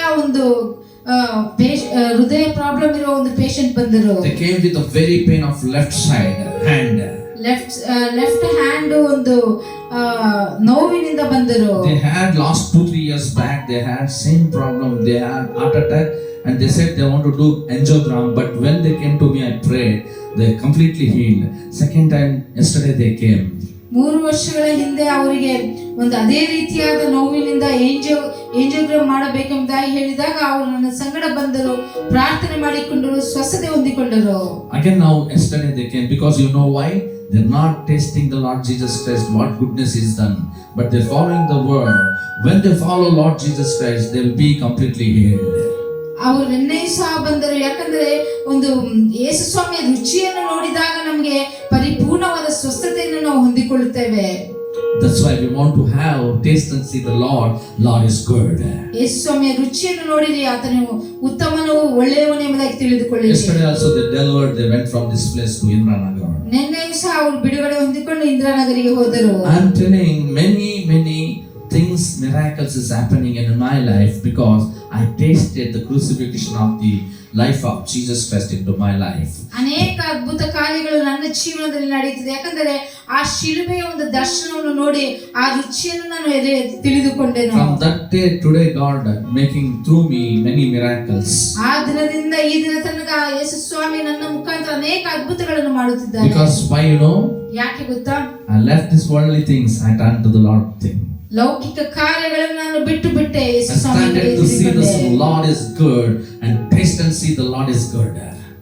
ಪ್ರಾಬ್ಲಮ್ ಇರೋ ಒಂದು ಪೇಷಂಟ್ ಬಂದರು. They came with a very pain of left side hand. Left hand ಒಂದು ನೋವಿನಿಂದ ಬಂದರು. They had lost 2-3 years back, they had same problem. They had heart attack and they said they want to do angiogram, but when they came to me I prayed, they completely healed. Second time yesterday they came. 3 ವರ್ಷಗಳ ಹಿಂದೆ ಅವರಿಗೆ ಒಂದು ಅದೇ ರೀತಿಯಾದ ನೋವಿನಿಂದ ಏಂಜಿಯೋಗ್ರಾಮ್ ಮಾಡಬೇಕೆಂಬುದಾಗಿ ಹೇಳಿದಾಗ ಅವರು ನನ್ನ ಸಂಗಡ ಬಂದರು, ಪ್ರಾರ್ಥನೆ ಮಾಡಿಕೊಂಡರು, ಸ್ವಸ್ಥತೆ ಹೊಂದಿಕೊಂಡರು. Again now yesterday they came, because you know why? They're not tasting the Lord Jesus Christ, what goodness is done, but they're following the word. When they follow Lord Jesus Christ, they will be completely healed. ಅವರು ನಿನ್ನೆ ಸಹ ಬಂದರು. ಯಾಕಂದ್ರೆ ಒಂದು ಯೇಸು ಸ್ವಾಮಿಯ ರುಚಿಯನ್ನು ನೋಡಿದಾಗ ನಮಗೆ ಪರಿಪೂರ್ಣವಾದ ಸ್ವಸ್ಥತೆಯನ್ನು ನಾವು ಹೊಂದಿಕೊಳ್ಳುತ್ತೇವೆ. The That's why we want to have taste and see the Lord. Lord is good. ಯೇಸು ಸ್ವಾಮಿಯ ರುಚಿಯನ್ನು ನೋಡಿರಿ, ಆತನು ಉತ್ತಮನು ಒಳ್ಳೆಯವನು ಎಂಬುದಾಗಿ ತಿಳಿದುಕೊಳ್ಳಿರಿ. Yesterday also they delivered. They went from this place to Indranagar. ನಿನ್ನೆಯೂ ಸಹ ಅವರು ಬಿಡುಗಡೆ ಹೊಂದಿಕೊಂಡು ಇಂದ್ರಾನಗರಿಗೆ ಹೋದರು. I am telling many things, miracles is happening in my life because I tasted the crucifixion of the life of Jesus Christ into my life. ಅನೇಕ ಅದ್ಭುತ ಕಾರ್ಯಗಳು ನನ್ನ ಜೀವನದಲ್ಲಿ ನಡೆಯುತ್ತದೆ, ಯಾಕಂದರೆ ಆ ಶಿಲುಬೆಯ ಒಂದು ದರ್ಶನವನ್ನು ನೋಡಿ ಆ ರುಚಿಯನ್ನು ನಾನು ತಿಳಿದುಕೊಂಡೆನು. From that day today God making through me many miracles. ಆ ದಿನದಿಂದ ಈ ದಿನ ತನಕ ಯೇಸು ಸ್ವಾಮಿ ನನ್ನ ಮುಖಾಂತರ ಅನೇಕ ಅದ್ಭುತಗಳನ್ನು ಮಾಡುತ್ತಿದ್ದಾರೆ. Because why, you know? ಯಾಕೆ ಗೊತ್ತಾ? I left these worldly things, I turned to the Lord thing. ಲೌಕಿಕ ಕಾರ್ಯಗಳನ್ನು ನಾನು ಬಿಟ್ಟೆ ಯೇಸು I started to see the Lord is good and taste and see the Lord is good.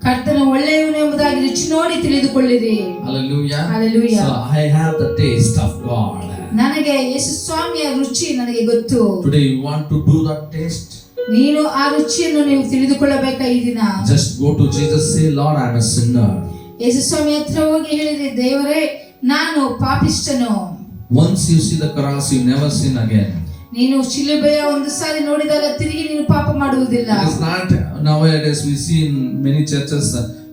ಕರ್ತನು ಒಳ್ಳೆಯವನು ಎಂಬುದಾಗಿ ರುಚಿ ನೋಡಿ ತಿಳಿದುಕೊಳ್ಳಿರಿ. Hallelujah. Hallelujah. So I have the taste of God. ನನಗೆ ಯೇಸು ಸ್ವಾಮಿಯ ರುಚಿ ನನಗೆ ಗೊತ್ತು. Today you want to do that taste? ನೀನು ಆ ರುಚಿಯನ್ನು ನೀವು ತಿಳಿದುಕೊಳ್ಳಬೇಕಾ ಈ ದಿನ? Just go to Jesus, say Lord I am a sinner. ಯೇಸು ಸ್ವಾಮಿ ಹತ್ರ ಹೋಗಿ ಹೇಳಿದ್ರೆ, ದೇವರೇ ನಾನು ಪಾಪಿಷ್ಠನು. Once you see the cross you never sin again. ನೀನು ಶಿಲುಬೆಯ ಒಂದು ಸಾರಿ ನೋಡಿದಾಗ ತಿರುಗಿ ನೀನು ಪಾಪ ಮಾಡುವುದಿಲ್ಲ. It is not nowadays we see in many churches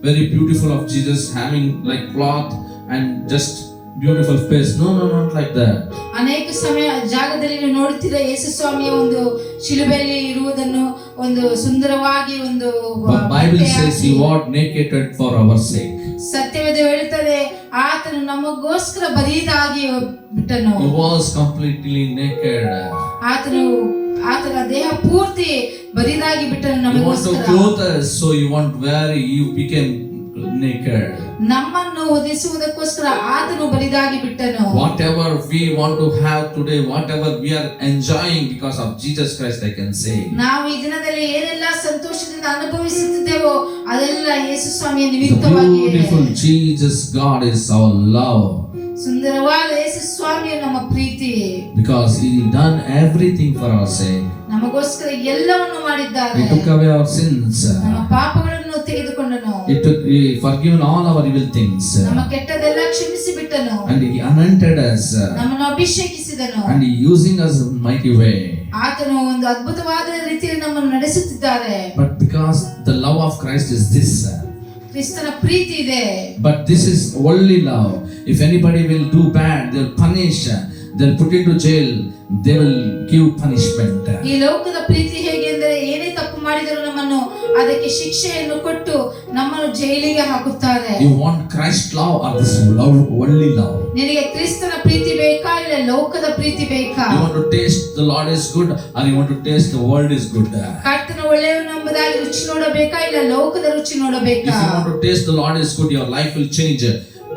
very beautiful of Jesus having like cloth and just beautiful face. No, not like that. ಅನೇಕ ಜಾಗದಲ್ಲಿ ನೀವು ನೋಡುತ್ತೀರಾ ಯೇಸು ಸ್ವಾಮಿಯ ಒಂದು ಶಿಲುಬೆಯಲ್ಲಿ ಇರುವುದನ್ನು ಒಂದು ಸುಂದರವಾಗಿ ಒಂದು Bible says he walked naked for our sake. ಸತ್ಯವೇದ ಹೇಳುತ್ತದೆ ಆತನು ನಮಗೋಸ್ಕರ ಬರಿದಾಗಿ ಬಿಟ್ಟನು. He was completely naked. ಆತನ ದೇಹ ಪೂರ್ತಿ ಬರಿದಾಗಿ ಬಿಟ್ಟನು ನಮಗೋಸ್ಕರ. You want to clothe us, so you want wear, you became naked. ನಮ್ಮನ್ನು ಹೊದಿಸುವುದಕ್ಕೋಸ್ಕರ ಆತನು ಬರಿದಾಗಿ ಬಿಟ್ಟನು. Whatever we want to have today, whatever we are enjoying because of Jesus Christ, I can say. ನಾವು ಈ ದಿನದಲ್ಲಿ ಏನೆಲ್ಲ ಸಂತೋಷದಿಂದ ಅನುಭವಿಸುತ್ತಿದ್ದೇವೋ ಅದೆಲ್ಲ ಯೇಸು ಸ್ವಾಮಿಯ ನಿಮಿತ್ತವಾಗಿ. Beautiful Jesus God is our love. ಸುಂದರವಾದ ಯೇಸು ಸ್ವಾಮಿಯು ನಮ್ಮ ಪ್ರೀತಿ. Because he done everything for our sake. ನಮಗೋಸ್ಕರ ಎಲ್ಲವನ್ನು ಮಾಡಿದ್ದಾರೆ. He took away our sins. ನಮ್ಮ ಪಾಪಗಳನ್ನು ತೆಗೆದುಕೊಂಡನು. He forgiven all our evil things. ನಮ್ಮ ಕೆಟ್ಟದೆಲ್ಲ ಕ್ಷಮಿಸಿ ಬಿಟ್ಟನು. And he anointed us. ನಮ್ಮನ್ನು ಅಭಿಷೇಕಿಸಿದನು. And he using us in mighty way. ಆತನು ಒಂದು ಅದ್ಭುತವಾದ ರೀತಿಯಲ್ಲಿ ನಮ್ಮನ್ನು ನಡೆಸುತ್ತಿದ್ದಾರೆ. But because the love of Christ is this. ಕ್ರಿಸ್ತನ ಪ್ರೀತಿ ಇದೆ. But this is only love. If anybody will do bad, they'll punish. They'll put into jail. They will give punishment. ಈ ಲೋಕದ ಪ್ರೀತಿ ಹೇಗೆ ಅಂದರೆ ಏನೇ ತಪ್ಪು ಮಾಡಿದರೂ ನಮ್ಮನ್ನು ಅದಕ್ಕೆ ಶಿಕ್ಷೆಯನ್ನು ಕೊಟ್ಟು ನಮ್ಮನ್ನು ಜೈಲಿಗೆ ಹಾಕುತ್ತಾರೆ. You want Christ love or this love, only love? ನಿನಗೆ ಕ್ರಿಸ್ತನ ಪ್ರೀತಿ ಬೇಕಾ ಇಲ್ಲ ಲೋಕದ ಪ್ರೀತಿ ಬೇಕಾ? You want to taste the Lord is good or you want to taste the world is good? ಕರ್ತನ ಒಳ್ಳೆಯವನು ಎಂಬುದಾಗಿ ರುಚಿ ನೋಡಬೇಕಾ ಇಲ್ಲ ಲೋಕದ ರುಚಿ ನೋಡಬೇಕಾ? If you want to taste the Lord is good, your life will change.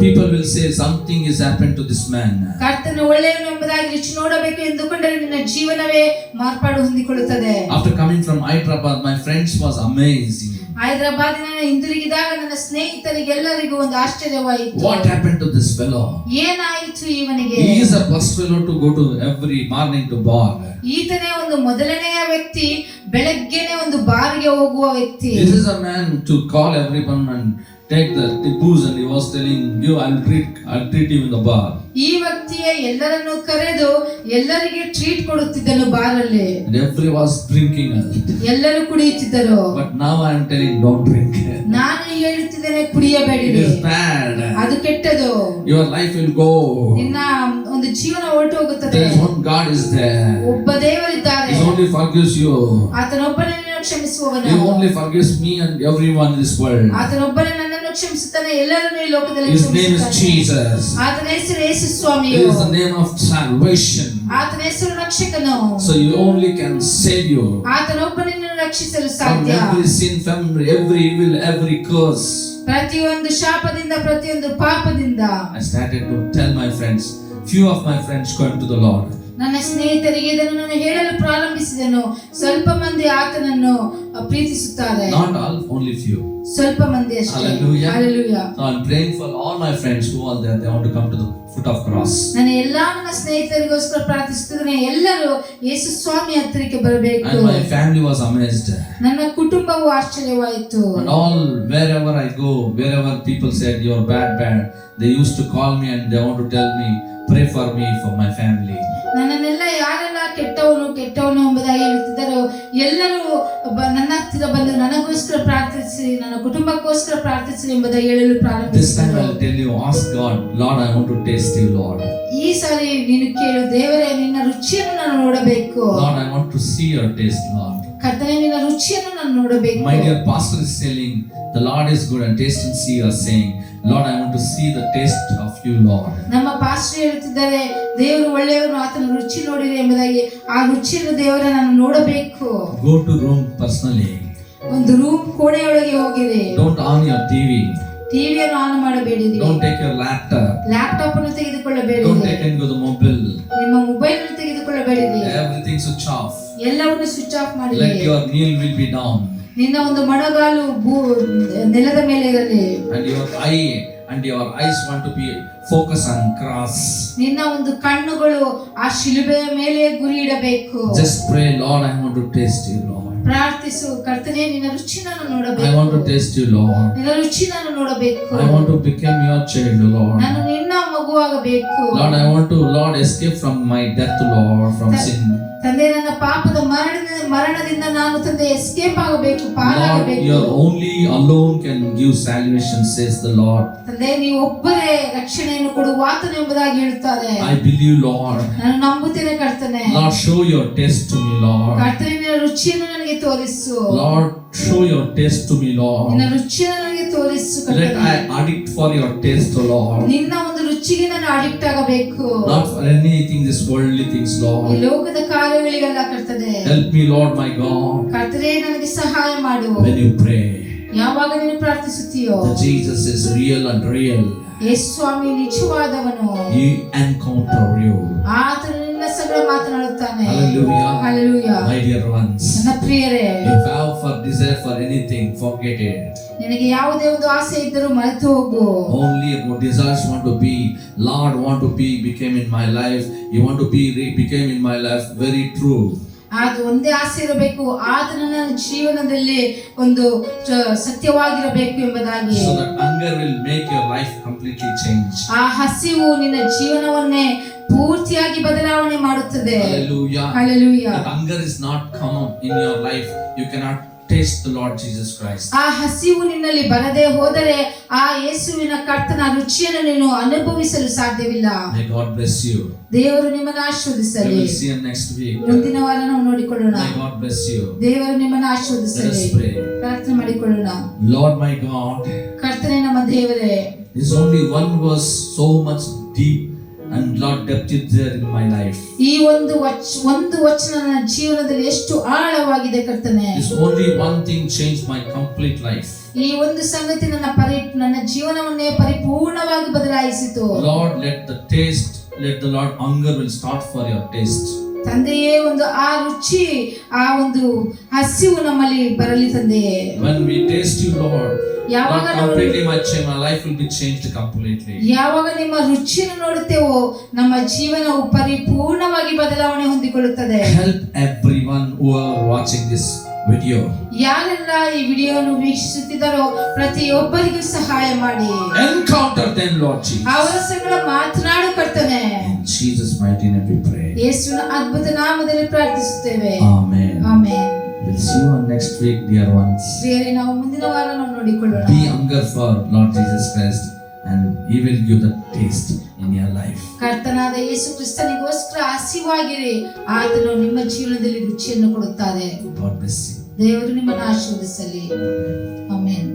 People will say something is happened to this man. ಕರ್ತನ ಒಳ್ಳೆಯವನು ಎಂಬುದಾಗಿ ರುಚಿ ನೋಡಬೇಕು ಎಂದುಕೊಂಡರೆ ನಿನ್ನ ಜೀವನವೇ ಮಾರ್ಪಾಡು ಹೊಂದಿಕೊಳ್ಳುತ್ತದೆ. After coming from Hyderabad, my friends was amazing. ಹೈದರಾಬಾದಿನ ಹಿಂದಿರುಗಿದಾಗ ನನ್ನ ಸ್ನೇಹಿತರಿಗೆಲ್ಲರಿಗೂ ಒಂದು ಆಶ್ಚರ್ಯವಾಯಿತು. What happened to this fellow? ಏನಾಯಿತು ಇವನಿಗೆ? He is a first fellow to go to every morning to bar. ಈತನೇ ಒಂದು ಮೊದಲನೆಯ ವ್ಯಕ್ತಿ, ಬೆಳಗ್ಗೆನೆ ಒಂದು ಬಾರ್ಗೆ ಹೋಗುವ ವ್ಯಕ್ತಿ. This is a man to call everyone and take the booze, and he was telling you, I'll treat you in the bar. ಈ ವ್ಯಕ್ತಿಯೇ ಎಲ್ಲರನ್ನು ಕರೆದು ಎಲ್ಲರಿಗೆ treat ಕೊಡುತ್ತಿದ್ದನು ಬಾರಲ್ಲಿ. And everyone was drinking. ಎಲ್ಲರೂ ಕುಡಿಯುತ್ತಿದ್ದರು. But now I am telling, don't drink. ನಾನು ಹೇಳುತ್ತಿದ್ದೇನೆ ಕುಡಿಯಬೇಡಿರಿ. It is bad. ಅದು ಕೆಟ್ಟದು. Your life will go. ನಿನ್ನ ಒಂದು ಜೀವನ ಹೊರಟು ಹೋಗುತ್ತದೆ. There is one God is there. ಒಬ್ಬ ದೇವರಿದ್ದಾರೆ. He only forgives you. ಆತನೊಬ್ಬನೇ ನಿನ್ನನ್ನು ಕ್ಷಮಿಸುವವನು. He only forgives me and everyone in this world. ಆತನೊಬ್ಬನೇ ನನ್ನನ್ನು ಕ್ಷಮಿಸುತ್ತಾನೆ, ಎಲ್ಲರನ್ನೂ ಈ ಲೋಕದಲ್ಲಿ His ಕ್ಷಮಿಸುತ್ತಾನೆ. name is Jesus. ಆತನ ಹೆಸರು ಯೇಸು ಸ್ವಾಮಿ. It is the name of salvation. ಆತನ ಹೆಸರು ರಕ್ಷಕನು. So you only can save you ಆತನೊಬ್ಬನೇ ನಿನ್ನನ್ನು ರಕ್ಷಿಸಲು from ಸಾಧ್ಯ. every sin, from every evil, every curse. ಪ್ರತಿಯೊಂದು ಶಾಪದಿಂದ, ಪ್ರತಿಯೊಂದು ಪಾಪದಿಂದ. I started to tell my friends. Few of my friends come to the Lord. ನನ್ನ ಸ್ನೇಹಿತರಿಗೆ ಇದನ್ನು ನಾನು ಹೇಳಲು ಪ್ರಾರಂಭಿಸಿದೆನು. ಸ್ವಲ್ಪ ಮಂದಿ ಆತನನ್ನು ಪ್ರೀತಿಸುತ್ತಾರೆ. Not all, only few. ಸ್ವಲ್ಪ ಮಂದಿ ಅಷ್ಟೇ. Hallelujah. Hallelujah. So I'm praying for all my friends who are there. They want to come to the foot of cross. ನಾನು ಎಲ್ಲಾ ನನ್ನ ಸ್ನೇಹಿತರಿಗೋಸ್ಕರ ಪ್ರಾರ್ಥಿಸುತ್ತಿದ್ದೇನೆ. ಎಲ್ಲರೂ ಯೇಸು ಸ್ವಾಮಿ ಹತ್ತಿರಕ್ಕೆ ಬರಬೇಕು. And my family was amazed. ನನ್ನ ಕುಟುಂಬವು ಆಶ್ಚರ್ಯವಾಯಿತು. And all, wherever I go, wherever people said you're bad, they used to call me and they want to tell me, pray for me, for my family. ನನ್ನನ್ನೆಲ್ಲ ಯಾರೆಲ್ಲ ಕೆಟ್ಟವನು ಎಂಬುದಾಗಿ ಹೇಳ್ತಿದ್ದಾರೋ ಎಲ್ಲರೂ ನನ್ನ ಹತ್ತಿರ ಬಂದು ನನಗೋಸ್ಕರ ಪ್ರಾರ್ಥಿಸಿ, ನನ್ನ ಕುಟುಂಬಕ್ಕೋಸ್ಕರ ಪ್ರಾರ್ಥಿಸಿ ಎಂಬುದಾಗಿ ಹೇಳಲು ಪ್ರಾರಂಭಿಸಿದರು. This time I'll tell you, ask God, Lord, I want to taste you, Lord. ಈ ಸಾರಿ ನೀನು ಕೇಳು, ದೇವರೇ ನಿನ್ನ ರುಚಿಯನ್ನು ನಾನು ನೋಡಬೇಕು. Lord, I want to see your taste, Lord. ಕರ್ತನೇ ನಿನ್ನ ರುಚಿಯನ್ನು ನಾನು ನೋಡಬೇಕು. My dear pastor is telling, the Lord is good, and taste and see are saying, Lord, I want to see the taste of you, Lord. ನಮ್ಮ pastor ಹೇಳ್ತಿದ್ದಾರೆ, ದೇವರು ಒಳ್ಳೆಯವನು, ಆತನ ರುಚಿ ನೋಡಿರಿ ಎಂಬುದಾಗಿ. ಆ ರುಚಿಯನ್ನು ದೇವರೇ ನಾನು ನೋಡಬೇಕು. Go to room personally. ಒಂದು ರೂಮ್ ಕೋಣೆಯೊಳಗೆ ಹೋಗಿರಿ. Don't on your TV. ಟಿವಿಯನ್ನು ಆನ್ ಮಾಡಬೇಡಿರಿ. Don't take your laptop. Laptop ಅನ್ನು ತೆಗೆದುಕೊಳ್ಳಬೇಡಿರಿ. Don't take into the mobile. ನಿಮ್ಮ ಮೊಬೈಲ್ ಅನ್ನು ತೆಗೆದುಕೊಳ್ಳಬೇಡಿರಿ. Everything switch off. ಎಲ್ಲವನ್ನು ಸ್ವಿಚ್ ಆಫ್ ಮಾಡಿರಿ. Let your knee will be down. ನಿನ್ನ ಒಂದು ಮೊಣಗಾಲು ನೆಲದ ಮೇಲೆ ಇರಲಿ. And your eyes want to be focused on cross. ನಿನ್ನ ಒಂದು ಕಣ್ಣುಗಳು ಆ ಶಿಲುಬೆಯ ಮೇಲೆ ಗುರಿ ಇಡಬೇಕು. Just pray, Lord, I want to taste you, Lord. ಪ್ರಾರ್ಥಿಸು, ಕರ್ತನೇ ನಿನ್ನ ರುಚಿ ನಾನು ನೋಡಬೇಕು. I want to taste you, Lord. ನಿನ್ನ ರುಚಿ ನಾನು ನೋಡಬೇಕು. I want to become your child, Lord. ನಾನು ನಿನ್ನ ಮಗುವಾಗಬೇಕು. Lord, I want to, Lord, escape from my death, Lord, from sin. ತಂದೆ, ನನ್ನ ಪಾಪದ ಮರಣದಿಂದ ನಾನು ತಂದೆ ಎಸ್ಕೇಪ್ ಆಗಬೇಕು, ಪಾರಾಗಬೇಕು. Lord, you only alone can give salvation, says the Lord. ತಂದೆ, ನೀವು ಒಬ್ಬರೇ ರಕ್ಷಣೆಯನ್ನು ಕೊಡುವ ಆತನು ಎಂಬುದಾಗಿ ಹೇಳ್ತಾರೆ. I believe, Lord. ನಾನು ನಂಬುತ್ತೇನೆ ಕರ್ತನೇ. Lord, show your taste to me, Lord. ಕರ್ತನೇ, ನಿನ್ನ ರುಚಿಯನ್ನು ನನಗೆ ತೋರಿಸು. Lord, show your taste to me, Lord. ನಿನ್ನ ರುಚಿಯನ್ನು ನನಗೆ ತೋರಿಸು ಕರ್ತನೇ. Let I addict for your taste, Lord. ನಿನ್ನ ಒಂದು ರುಚಿಗೆ ನಾನು ಅಡಿಕ್ಟ್ ಆಗಬೇಕು. Not for anything, this worldly things, ಈ Lord. ಲೋಕದ ಕಾರ್ಯಗಳಿಗೆಲ್ಲ ಕರ್ತನೇ. Help me, Lord, my God. ಕರ್ತನೇ, ನನಗೆ ಸಹಾಯ ಮಾಡು. When you pray, ಯಾವಾಗ ನೀನು ಪ್ರಾರ್ಥಿಸುತ್ತೀಯೋ, that Jesus is real and real. Yesu Swami ನಿಜವಾದವನು. He encounter you. ಆತನು ನಿನ್ನ ಸಂಗಡ ಮಾತನಾಡುತ್ತಾನೆ. Hallelujah. Hallelujah. My dear ones, ನನ್ನ ಪ್ರಿಯರೇ, if you have for desire for anything, forget it. ನಿನಗೆ ಯಾವುದೇ ಒಂದು ಆಸೆ ಇದ್ದರೂ ಮರೆತು ಹೋಗು. Only about desires want to be, Lord want to be, became in my life. You want to be, became in my life. Very true. ಅದು ಒಂದೇ ಆಸೆ ಇರಬೇಕು, ಆತನ ನನ್ನ ಜೀವನದಲ್ಲಿ ಒಂದು ಸತ್ಯವಾಗಿರಬೇಕು ಎಂಬುದಾಗಿ. So that hunger will make your life completely change. ಆ ಹಸಿವು ನಿನ್ನ ಜೀವನವನ್ನೇ ಪೂರ್ತಿಯಾಗಿ ಬದಲಾವಣೆ ಮಾಡುತ್ತದೆ. Hallelujah. Hallelujah. That hunger is not common in your life. You cannot taste the Lord Jesus Christ. ಆ ಹಸಿವು ನಿನ್ನಲ್ಲಿ ಬರದೆ ಹೋದರೆ ಆ ಯೇಸುವಿನ ಕರ್ತನ ರುಚಿಯನ್ನು ನೀನು ಅನುಭವಿಸಲು ಸಾಧ್ಯವಿಲ್ಲ. May God bless you. ದೇವರು ನಿಮ್ಮನ್ನು We ಆಶೀರ್ವದಿಸಲಿ. will see you next week. ಮುಂದಿನ ವಾರ ನಾವು ನೋಡಿಕೊಳ್ಳೋಣ. May God bless you. ದೇವರು ನಿಮ್ಮನ್ನು Let ಆಶೀರ್ವದಿಸಲಿ. us pray. ಪ್ರಾರ್ಥನೆ ಮಾಡಿಕೊಳ್ಳೋಣ. Lord my God, ಕರ್ತನೇ ನಮ್ಮ ದೇವರೇ, this only one verse so much deep and Lord depth is there in my life. ಈ ಒಂದು ವಚನ ನನ್ನ ಜೀವನದಲ್ಲಿ ಎಷ್ಟು ಆಳವಾಗಿದೆ ಕರ್ತನೇ. This only one thing changed my complete life. ಈ ಒಂದು ಸಂಗತಿ ನನ್ನ ಜೀವನವನ್ನೇ ಪರಿಪೂರ್ಣವಾಗಿ ಬದಲಾಯಿಸಿತು. Lord, let the Lord hunger will start for your taste. ತಂದೆಯೇ, ಒಂದು ಆ ರುಚಿ, ಆ ಒಂದು ಹಸಿವು ನಮ್ಮಲ್ಲಿ ಬರಲಿ ತಂದೆಯೇ. When we taste you, Lord, ಯಾವಾಗ completely my life will be changed completely. ಯಾವಾಗ ನಿಮ್ಮ ರುಚಿಯನ್ನು ನೋಡುತ್ತೇವೋ ನಮ್ಮ ಜೀವನವು ಪರಿಪೂರ್ಣವಾಗಿ ಬದಲಾವಣೆ ಹೊಂದಿಕೊಳ್ಳುತ್ತದೆ. Help everyone who are watching this video. ಯಾರೆಲ್ಲ ಈ ವಿಡಿಯೋವನ್ನು ವೀಕ್ಷಿಸುತ್ತಿದ್ದಾರೋ ಪ್ರತಿಯೊಬ್ಬರಿಗೂ ಸಹಾಯ ಮಾಡಿ. Encounter them, Lord Jesus. ಅವರ ಸಂಗಡ ಮಾತನಾಡು ಕರ್ತನೇ. In Jesus' mighty name we pray. ಯೇಸುವಿನ ಅದ್ಭುತ ನಾಮದಲ್ಲಿ ಪ್ರಾರ್ಥಿಸುತ್ತೇವೆ. Amen. Amen. We'll see you on next week, dear ones. ಪ್ರಿಯರೇ, ನಾವು ಮುಂದಿನ ವಾರ ನಾವು ನೋಡಿಕೊಳ್ಳೋಣ. Be hunger for Lord Jesus Christ and He will give the taste in your life. ಕರ್ತನಾದ ಯೇಸು ಕ್ರಿಸ್ತನಿಗೋಸ್ಕರ ಹಸಿವಾಗಿರಿ, ಆತನು ನಿಮ್ಮ ಜೀವನದಲ್ಲಿ ರುಚಿಯನ್ನು ಕೊಡುತ್ತಾರೆ. God bless you. ದೇವರು ನಿಮ್ಮನ್ನು ಆಶೀರ್ವದಿಸಲಿ. ಆಮೆನ್.